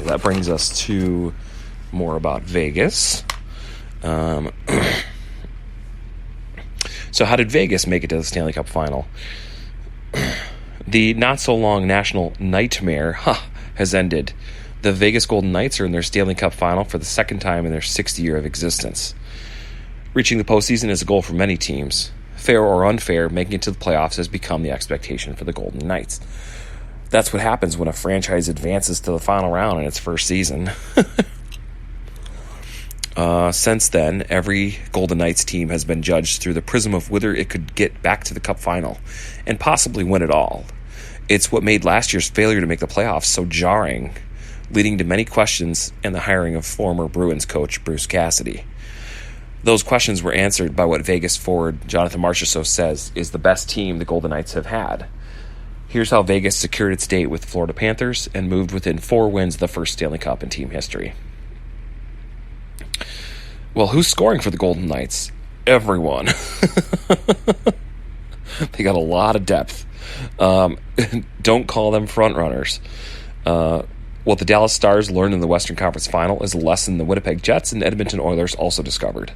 That brings us to more about Vegas. So how did Vegas make it to the Stanley Cup Final? The not-so-long national nightmare has ended. The Vegas Golden Knights are in their Stanley Cup Final for the second time in their 6th year of existence. Reaching the postseason is a goal for many teams. Fair or unfair, making it to the playoffs has become the expectation for the Golden Knights. That's what happens when a franchise advances to the final round in its first season. Since then, every Golden Knights team has been judged through the prism of whether it could get back to the Cup Final and possibly win it all. It's what made last year's failure to make the playoffs so jarring, leading to many questions and the hiring of former Bruins coach Bruce Cassidy. Those questions were answered by what Vegas forward Jonathan Marchessault says is the best team the Golden Knights have had. Here's how Vegas secured its date with the Florida Panthers and moved within 4 wins of the first Stanley Cup in team history. Well, who's scoring for the Golden Knights? Everyone. They got a lot of depth. Don't call them front runners. What the Dallas Stars learned in the Western Conference Final is a lesson the Winnipeg Jets and Edmonton Oilers also discovered,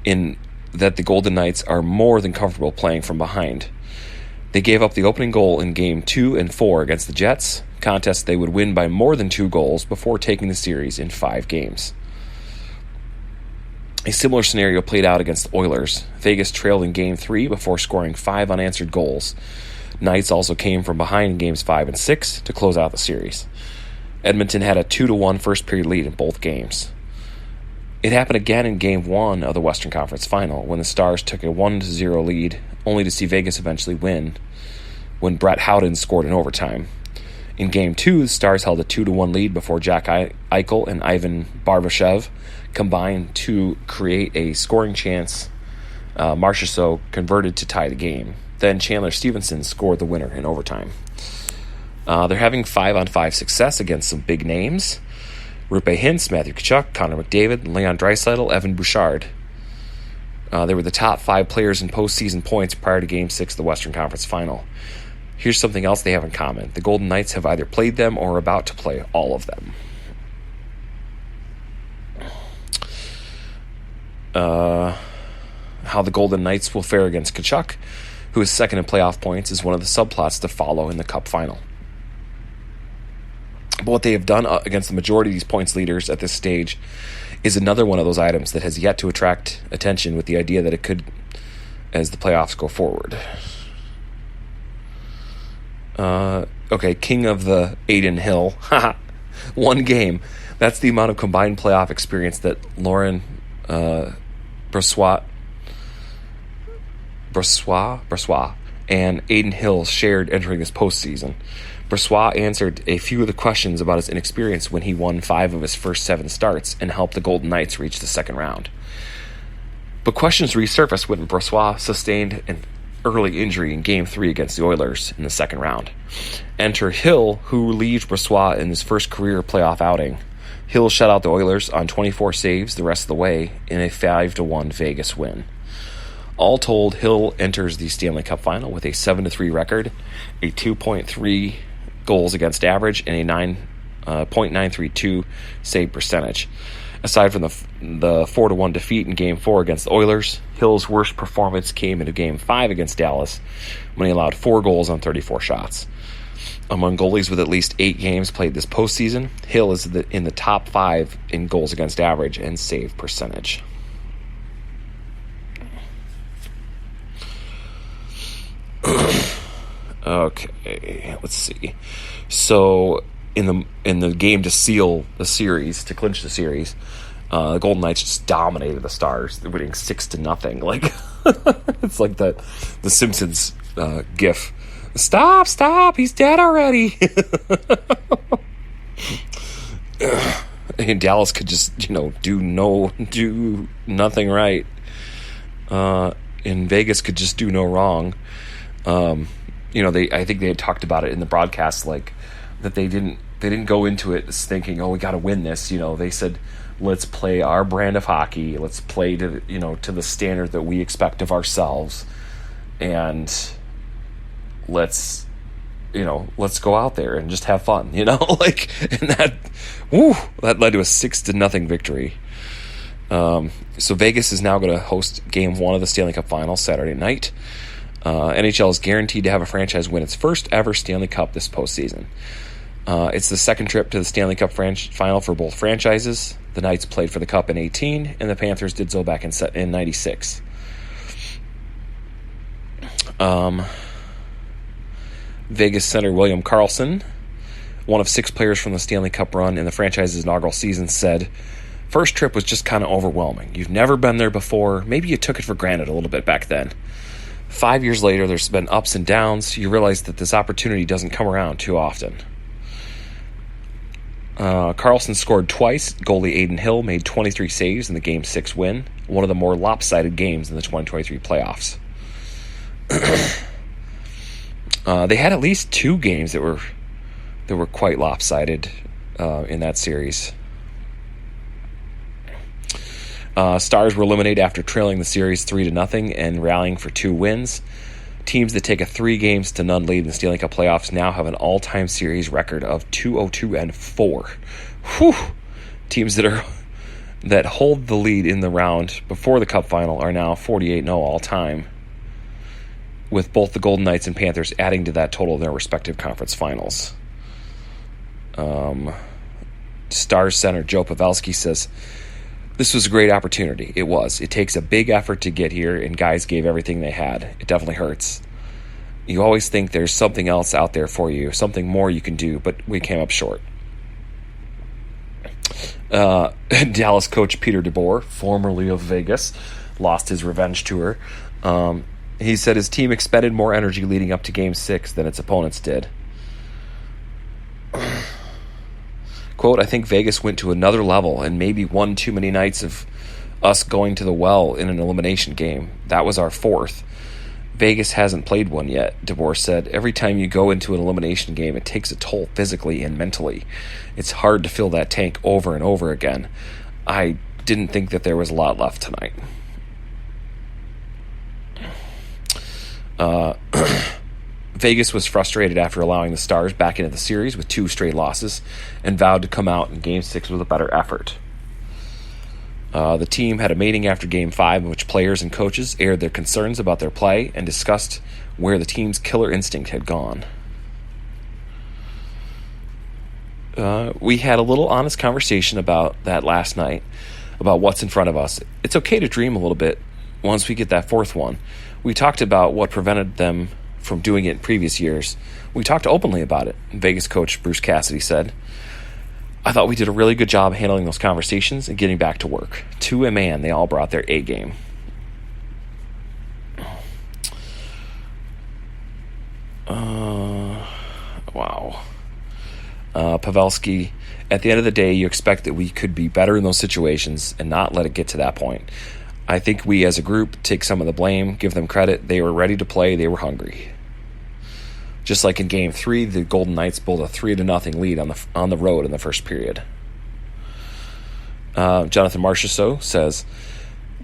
in that the Golden Knights are more than comfortable playing from behind. They gave up the opening goal in Game 2 and 4 against the Jets, contests they would win by more than 2 goals before taking the series in 5 games. A similar scenario played out against the Oilers. Vegas trailed in Game 3 before scoring 5 unanswered goals. Knights also came from behind in Games 5 and 6 to close out the series. Edmonton had a 2-1 first-period lead in both games. It happened again in Game 1 of the Western Conference Final when the Stars took a 1-0 lead, only to see Vegas eventually win when Brett Howden scored in overtime. In Game 2, the Stars held a 2-1 lead before Jack Eichel and Ivan Barbashev combined to create a scoring chance. Marchessault converted to tie the game. Then Chandler Stevenson scored the winner in overtime. They're having 5-on-5 success against some big names. Rupe Hintz, Matthew Tkachuk, Connor McDavid, Leon Draisaitl, Evan Bouchard. They were the top 5 players in postseason points prior to Game 6 of the Western Conference Final. Here's something else they have in common. The Golden Knights have either played them or are about to play all of them. How the Golden Knights will fare against Tkachuk, who is second in playoff points, is one of the subplots to follow in the Cup final. But what they have done against the majority of these points leaders at this stage is another one of those items that has yet to attract attention, with the idea that it could as the playoffs go forward. Okay, king of the Adin Hill. 1 game. That's the amount of combined playoff experience that Laurent Brossoit and Adin Hill shared entering this postseason. Brossoit answered a few of the questions about his inexperience when he won 5 of his first 7 starts and helped the Golden Knights reach the second round. But questions resurfaced when Brossoit sustained an early injury in Game 3 against the Oilers in the second round. Enter Hill, who relieved Brossoit in his first career playoff outing. Hill shut out the Oilers on 24 saves the rest of the way in a 5-1 Vegas win. All told, Hill enters the Stanley Cup final with a 7-3 record, a 2.3 goals against average, and a .932 save percentage. Aside from the 4-1 defeat in Game 4 against the Oilers, Hill's worst performance came in Game 5 against Dallas, when he allowed 4 goals on 34 shots. Among goalies with at least 8 games played this postseason, Hill is in the top 5 in goals against average and save percentage. Okay, let's see. So in the game to seal the series, to clinch the series, the Golden Knights just dominated the Stars. They're winning 6-0. Like it's like the Simpsons gif. Stop! He's dead already. And Dallas could just do nothing right. And Vegas could just do no wrong. I think they had talked about it in the broadcast, like that they didn't go into it thinking, oh, we got to win this. They said, let's play our brand of hockey. Let's play to the standard that we expect of ourselves, and let's go out there and just have fun. And that led to a 6-0 victory. So Vegas is now going to host Game 1 of the Stanley Cup Finals Saturday night. NHL is guaranteed to have a franchise win its first ever Stanley Cup this postseason. It's the second trip to the Stanley Cup final for both franchises. The Knights played for the Cup in 2018, and the Panthers did so back in 1996. Vegas center William Karlsson, one of 6 players from the Stanley Cup run in the franchise's inaugural season, said, "First trip was just kind of overwhelming. You've never been there before. Maybe you took it for granted a little bit back then. 5 years later, there's been ups and downs. You realize that this opportunity doesn't come around too often." Karlsson scored twice. Goalie Adin Hill made 23 saves in the Game 6 win, one of the more lopsided games in the 2023 playoffs. They had at least 2 games that were quite lopsided in that series. Stars were eliminated after trailing the series 3-0 and rallying for 2 wins. Teams that take a 3-0 lead in the Stanley Cup playoffs now have an all-time series record of 202-4. Whew! Teams that hold the lead in the round before the Cup final are now 48-0 all-time, with both the Golden Knights and Panthers adding to that total in their respective conference finals. Stars center Joe Pavelski says, "This was a great opportunity. It was. It takes a big effort to get here, and guys gave everything they had. It definitely hurts. You always think there's something else out there for you, something more you can do, but we came up short." Dallas coach Peter DeBoer, formerly of Vegas, lost his revenge tour. He said his team expended more energy leading up to Game 6 than its opponents did. Quote, "I think Vegas went to another level and maybe one too many nights of us going to the well in an elimination game. That was our 4th. Vegas hasn't played one yet, DeBoer said. Every time you go into an elimination game, it takes a toll physically and mentally. It's hard to fill that tank over and over again. I didn't think that there was a lot left tonight. Vegas was frustrated after allowing the Stars back into the series with 2 straight losses and vowed to come out in Game 6 with a better effort. The team had a meeting after Game 5 in which players and coaches aired their concerns about their play and discussed where the team's killer instinct had gone. We had a little honest conversation about that last night, about what's in front of us. It's okay to dream a little bit once we get that 4th one. We talked about what prevented them from doing it in previous years. We talked openly about it, Vegas coach Bruce Cassidy said. I thought we did a really good job handling those conversations and getting back to work. To a man, they all brought their A game. Wow. Pavelski, at the end of the day, you expect that we could be better in those situations and not let it get to that point. I think we as a group take some of the blame, give them credit. They were ready to play. They were hungry. Just like in Game 3, the Golden Knights pulled a 3-0 lead on the road in the first period. Jonathan Marchessault says,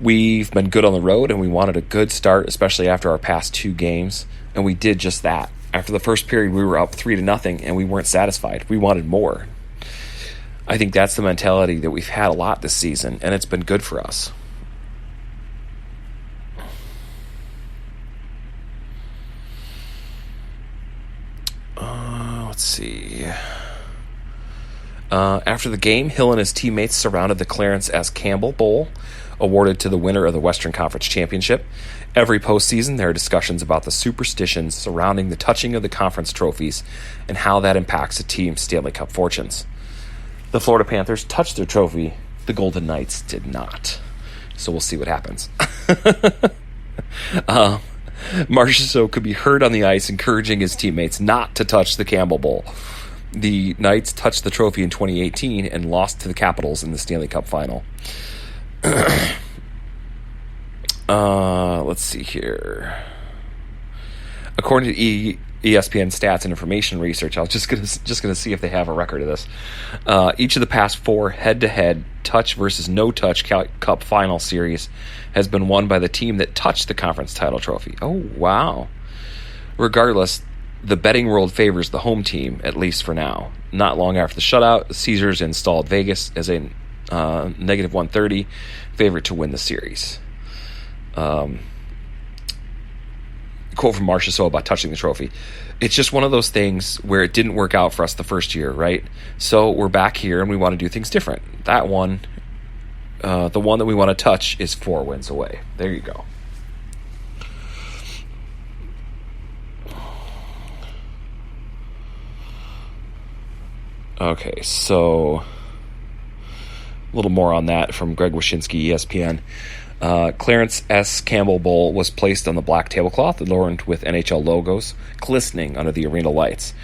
we've been good on the road and we wanted a good start, especially after our past 2 games, and we did just that. After the first period, we were up 3-0 and we weren't satisfied. We wanted more. I think that's the mentality that we've had a lot this season, and it's been good for us. Let's see. After the game, Hill and his teammates surrounded the Clarence S. Campbell Bowl, awarded to the winner of the Western Conference Championship. Every postseason, there are discussions about the superstitions surrounding the touching of the conference trophies and how that impacts a team's Stanley Cup fortunes. The Florida Panthers touched their trophy. The Golden Knights did not. So we'll see what happens. Marchessault could be heard on the ice encouraging his teammates not to touch the Campbell Bowl. The Knights touched the trophy in 2018 and lost to the Capitals in the Stanley Cup final. Let's see here. According to ESPN Stats and Information Research, I was just gonna see if they have a record of this. Each of the past 4 head-to-head touch versus no-touch Cup final series has been won by the team that touched the conference title trophy. Oh, wow. Regardless, the betting world favors the home team, at least for now. Not long after the shutout, the Caesars installed Vegas as a negative 130 favorite to win the series. Quote from Marchessault about touching the trophy. It's just one of those things where it didn't work out for us the first year, right? So we're back here and we want to do things different. That one, the one that we want to touch is 4 wins away. There you go. Okay, so a little more on that from Greg Wyshynski, ESPN. Clarence S. Campbell Bowl was placed on the black tablecloth adorned with NHL logos, glistening under the arena lights.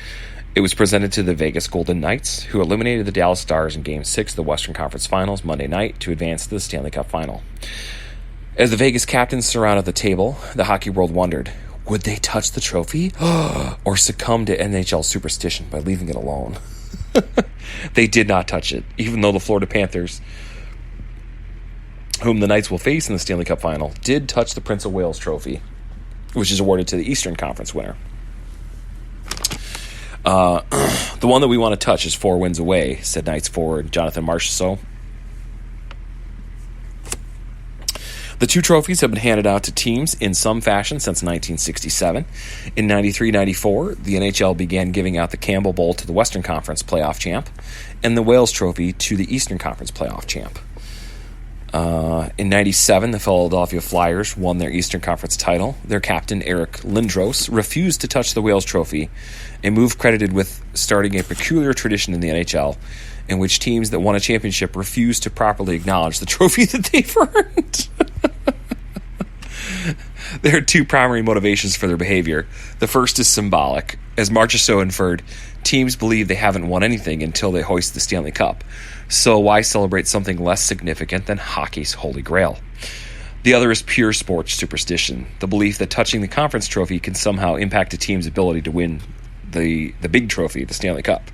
It was presented to the Vegas Golden Knights, who eliminated the Dallas Stars in Game 6 of the Western Conference Finals Monday night to advance to the Stanley Cup Final. As the Vegas captains surrounded the table, the hockey world wondered, would they touch the trophy or succumb to NHL superstition by leaving it alone? They did not touch it, even though the Florida Panthers, whom the Knights will face in the Stanley Cup Final, did touch the Prince of Wales trophy, which is awarded to the Eastern Conference winner. The one that we want to touch is 4 wins away, said Knights forward Jonathan Marchessault. The 2 trophies have been handed out to teams in some fashion since 1967. In 93-94, the NHL began giving out the Campbell Bowl to the Western Conference playoff champ and the Wales Trophy to the Eastern Conference playoff champ. In 97, the Philadelphia Flyers won their Eastern Conference title. Their captain, Eric Lindros, refused to touch the Wales Trophy, a move credited with starting a peculiar tradition in the NHL in which teams that won a championship refused to properly acknowledge the trophy that they've earned. There are 2 primary motivations for their behavior. The first is symbolic. As Marchessault inferred, teams believe they haven't won anything until they hoist the Stanley Cup. So why celebrate something less significant than hockey's holy grail? The other is pure sports superstition, the belief that touching the conference trophy can somehow impact a team's ability to win the big trophy, the Stanley Cup.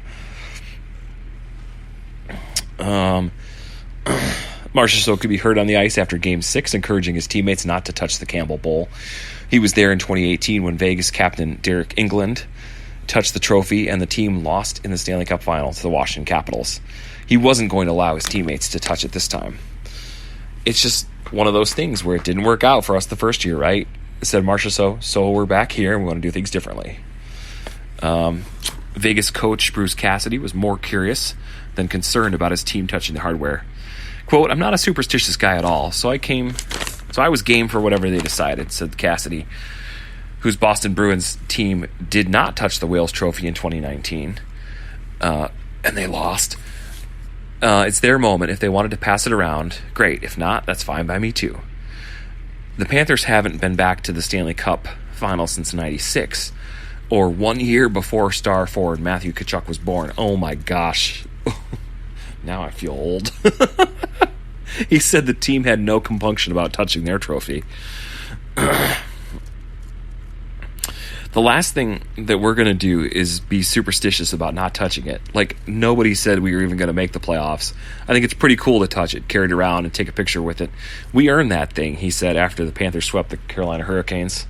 Marchessault could be heard on the ice after Game 6, encouraging his teammates not to touch the Campbell Bowl. He was there in 2018 when Vegas captain Derek England touched the trophy and the team lost in the Stanley Cup final to the Washington Capitals. He wasn't going to allow his teammates to touch it this time. It's just one of those things where it didn't work out for us the first year, right? Said Marchessault, so we're back here and we want to do things differently. Vegas coach Bruce Cassidy was more curious than concerned about his team touching the hardware. Quote, "I'm not a superstitious guy at all, so I was game for whatever they decided," said Cassidy, whose Boston Bruins team did not touch the Wales Trophy in 2019, and they lost. It's their moment. If they wanted to pass it around, great. If not, that's fine by me too. The Panthers haven't been back to the Stanley Cup final since '96, or 1 year before star forward Matthew Tkachuk was born. Oh my gosh. Now I feel old. He said the team had no compunction about touching their trophy. The last thing that we're going to do is be superstitious about not touching it. Like, nobody said we were even going to make the playoffs. I think it's pretty cool to touch it, carry it around, and take a picture with it. We earned that thing, he said, after the Panthers swept the Carolina Hurricanes.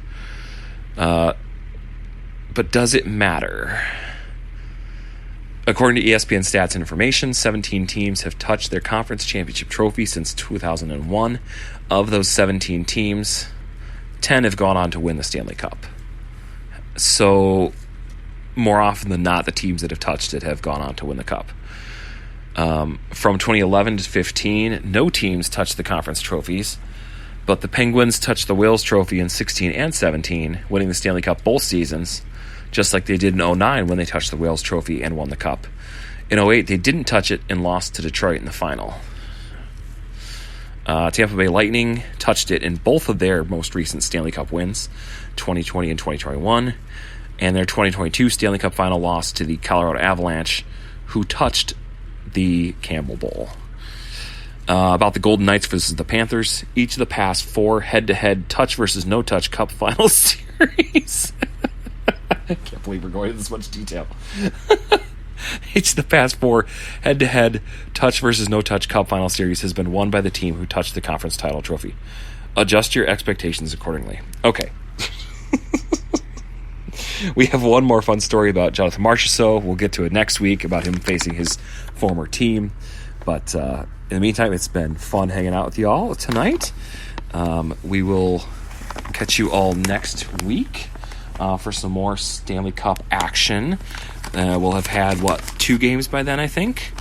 But does it matter? According to ESPN Stats and Information, 17 teams have touched their conference championship trophy since 2001. Of those 17 teams, 10 have gone on to win the Stanley Cup. So, more often than not, the teams that have touched it have gone on to win the Cup. From 2011 to 15, no teams touched the conference trophies, but the Penguins touched the Wales Trophy in 16 and 17, winning the Stanley Cup both seasons, just like they did in 09 when they touched the Wales Trophy and won the Cup. In 08, they didn't touch it and lost to Detroit in the final. Tampa Bay Lightning touched it in both of their most recent Stanley Cup wins, 2020 and 2021, and their 2022 Stanley Cup final loss to the Colorado Avalanche, who touched the Campbell Bowl. About the Golden Knights versus the Panthers, each of the past 4 head-to-head touch versus no-touch Cup final series. I can't believe we're going into this much detail. Each of the past 4 head-to-head touch versus no-touch Cup final series has been won by the team who touched the conference title trophy. Adjust your expectations accordingly. Okay. We have one more fun story about Jonathan Marchessault. We'll get to it next week about him facing his former team. But in the meantime, it's been fun hanging out with you all tonight. We will catch you all next week for some more Stanley Cup action. We'll have had, 2 games by then, I think.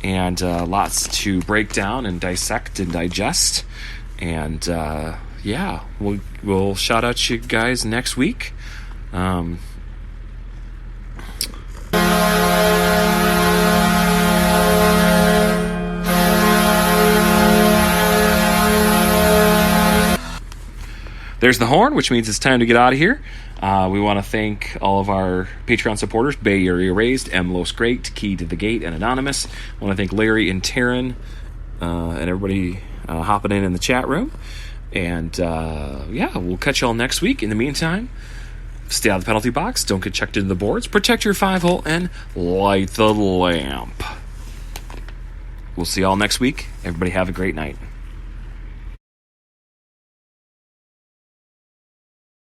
And lots to break down and dissect and digest. And, we'll shout out you guys next week. There's the horn, which means it's time to get out of here. We want to thank all of our Patreon supporters, Bay Area Raised, M. Los Great, Key to the Gate, and Anonymous. I want to thank Larry and Taryn and everybody hopping in the chat room. And, we'll catch you all next week. In the meantime, stay out of the penalty box, don't get checked into the boards, protect your 5-hole, and light the lamp. We'll see you all next week. Everybody have a great night.